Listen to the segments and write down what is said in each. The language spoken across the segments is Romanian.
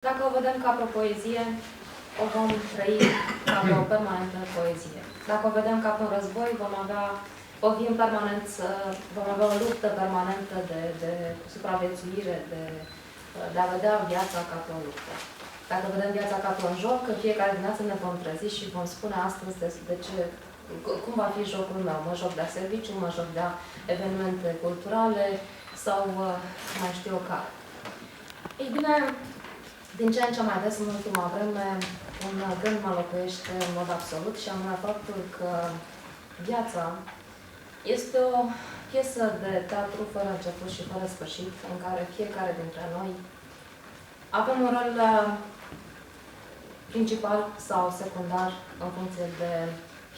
Dacă o vedem ca pe o poezie, o vom trăi ca pe o permanentă poezie. Dacă o vedem ca pe un război, vom fi în permanență, vom avea o luptă permanentă de supraviețuire, de a vedea viața ca pe o luptă. Dacă vedem viața ca pe un joc, fiecare dimineață ne vom trezi și vom spune astăzi cum va fi jocul meu. Mă joc de serviciu, mă joc de evenimente culturale sau mai știu eu care. Ei bine, din ce în ce mai des în ultima vreme, un gând mă locuiește în mod absolut și anume faptul că viața este o piesă de teatru fără început și fără sfârșit, în care fiecare dintre noi avem un rol principal sau secundar în funcție de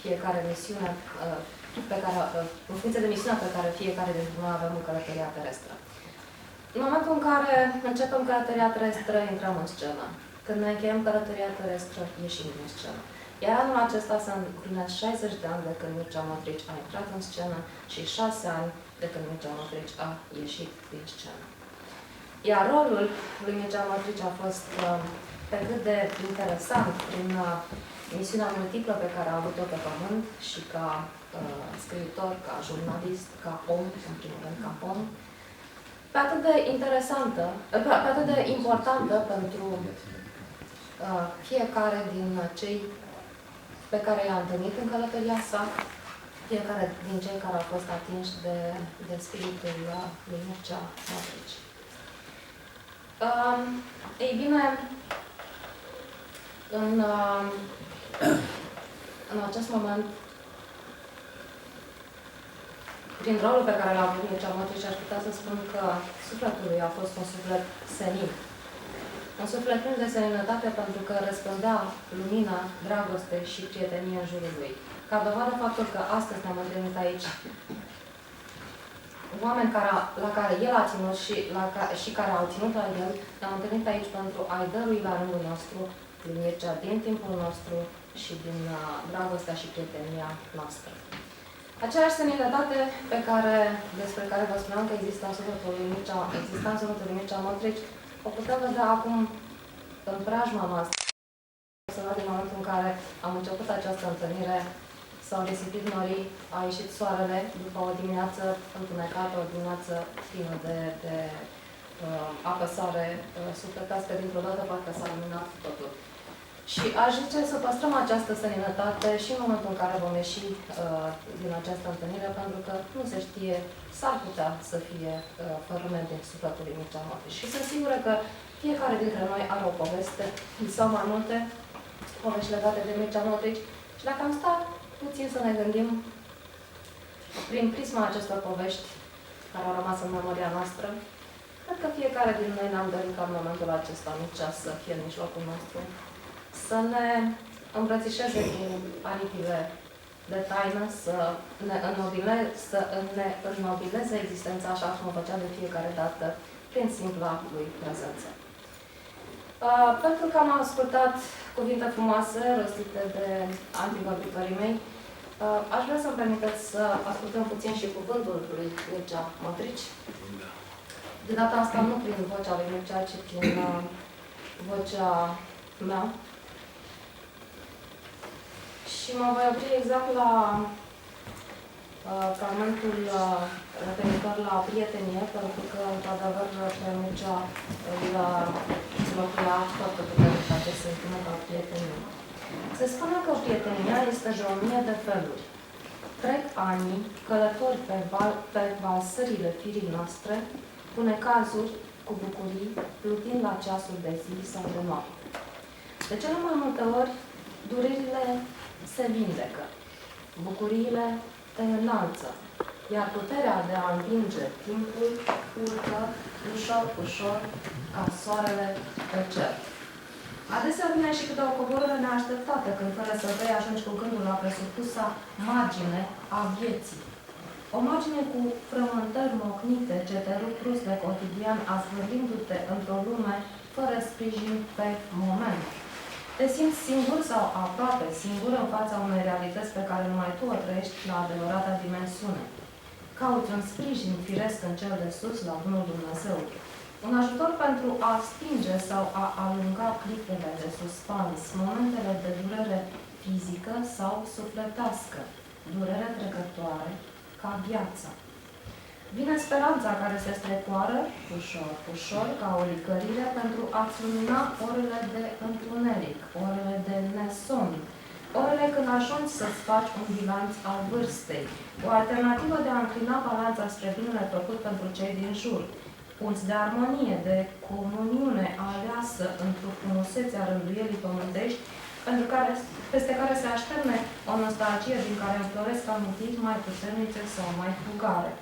fiecare misiune în funcție de misiunea pe care fiecare dintre noi avem în călătoria terestră. În momentul în care începem călătoria terestră, intrăm în scenă. Când ne încheiem călătoria terestră, ieșim din scenă. Iar anul acesta se împlinesc 60 de ani de când Mircea Mătrici a intrat în scenă și 6 ani de când Mircea Mătrici a ieșit din scenă. Iar rolul lui Mircea Mătrici a fost pe cât de interesant prin misiunea multiplă pe care a avut-o pe pământ și ca scriitor, ca jurnalist, ca om, în primul rând ca om, pe atât de interesantă, pe atât de importantă pentru fiecare din cei pe care i-a întâlnit în călătoria sa, fiecare din cei care au fost atinși de spiritul lui Mircea Mătrici. Ei bine, în acest moment, prin rolul pe care l-a avut Mircea Mătrici, aș putea să spun că sufletul lui a fost un suflet senin. Un suflet plin de seninătate pentru că răspândea lumină, dragoste și prietenie în jurul lui. Ca dovadă faptul că astăzi ne-am întâlnit aici oameni la care el a ținut și care au ținut la el, ne-am întâlnit aici pentru a-i dărui la rândul nostru din Mircea, din timpul nostru și din dragostea și prietenia noastră. Aceeași seninătate despre care vă spuneam că exista în sufletul lui Mircea Mătrici, o putem vedea acum în preajma noastră. Din momentul în care am început această întâlnire, s-au disipit norii, a ieșit soarele după o dimineață întunecată, o dimineață plină de apăsare sufletească, dintr-o dată parcă s-a luminat totul. Și aș zice să păstrăm această seninătate și în momentul în care vom ieși din această întâlnire, pentru că nu se știe, s-ar putea să fie fărâme din sufletul lui Mircea Mătrici. Și sunt sigură că fiecare dintre noi are o poveste sau mai multe povești legate de Mircea Mătrici și dacă am stat puțin să ne gândim prin prisma acestor povești care au rămas în memoria noastră, cred că fiecare din noi ne-am dorit ca în momentul acesta Mircea să fie în mijlocul nostru, să ne îmbrățișeze cu aripile de taină, să ne înnobileze existența așa cum o făcea de fiecare dată prin simpla lui prezență. Pentru că am ascultat cuvinte frumoase rostite de antivorbitorii mei, aș vrea să-mi permiteți să ascultăm puțin și cuvântul lui Mircea Mătrici. De data asta nu prin vocea lui Mircea, ci prin vocea mea. Și mă voi opri exact la fragmentul referitor la prietenie, pentru că, într-adevăr, pe Mircea îl locuia foarte puternic acest sentiment al prieteniei. Se spune că prietenia este de 1000 de feluri. Trec anii, călători pe valsările firii noastre, cu necazuri, cu bucurii, plutind la ceasul de zi sau de noapte. De cele mai multe ori, durerile se vindecă, bucuriile te înalță, iar puterea de a învinge timpul urcă ușor, ușor, ca soarele pe cer. Adesea vine și câte o coborâre neașteptată, când fără să vei ajungi cu gândul la presupusa margine a vieții. O margine cu frământări mocnite ce te rup brusc de cotidian, azvârlindu-te într-o lume fără sprijin pe moment. Te simți singur sau aproape singur în fața unei realități pe care numai tu o trăiești la adevărata dimensiune. Cauți un sprijin firesc în cel de sus, la bunul Dumnezeu. Un ajutor pentru a stinge sau a alunga clipele de suspans, momentele de durere fizică sau sufletească, durere trecătoare, ca viața. Vine speranța care se strecoară, ușor, ușor, ca o licărire, pentru a-ți lumina orele de întuneric, orele de neson, orele când ajungi să-ți faci un bilanț al vârstei, o alternativă de a înclina balanța spre binele făcut pentru cei din jur, punți de armonie, de comuniune aleasă într-o frumusețe a rânduielii pământești, peste care se așterne o nostalgie din care înfloresc amintiri mai puternice sau mai fugare.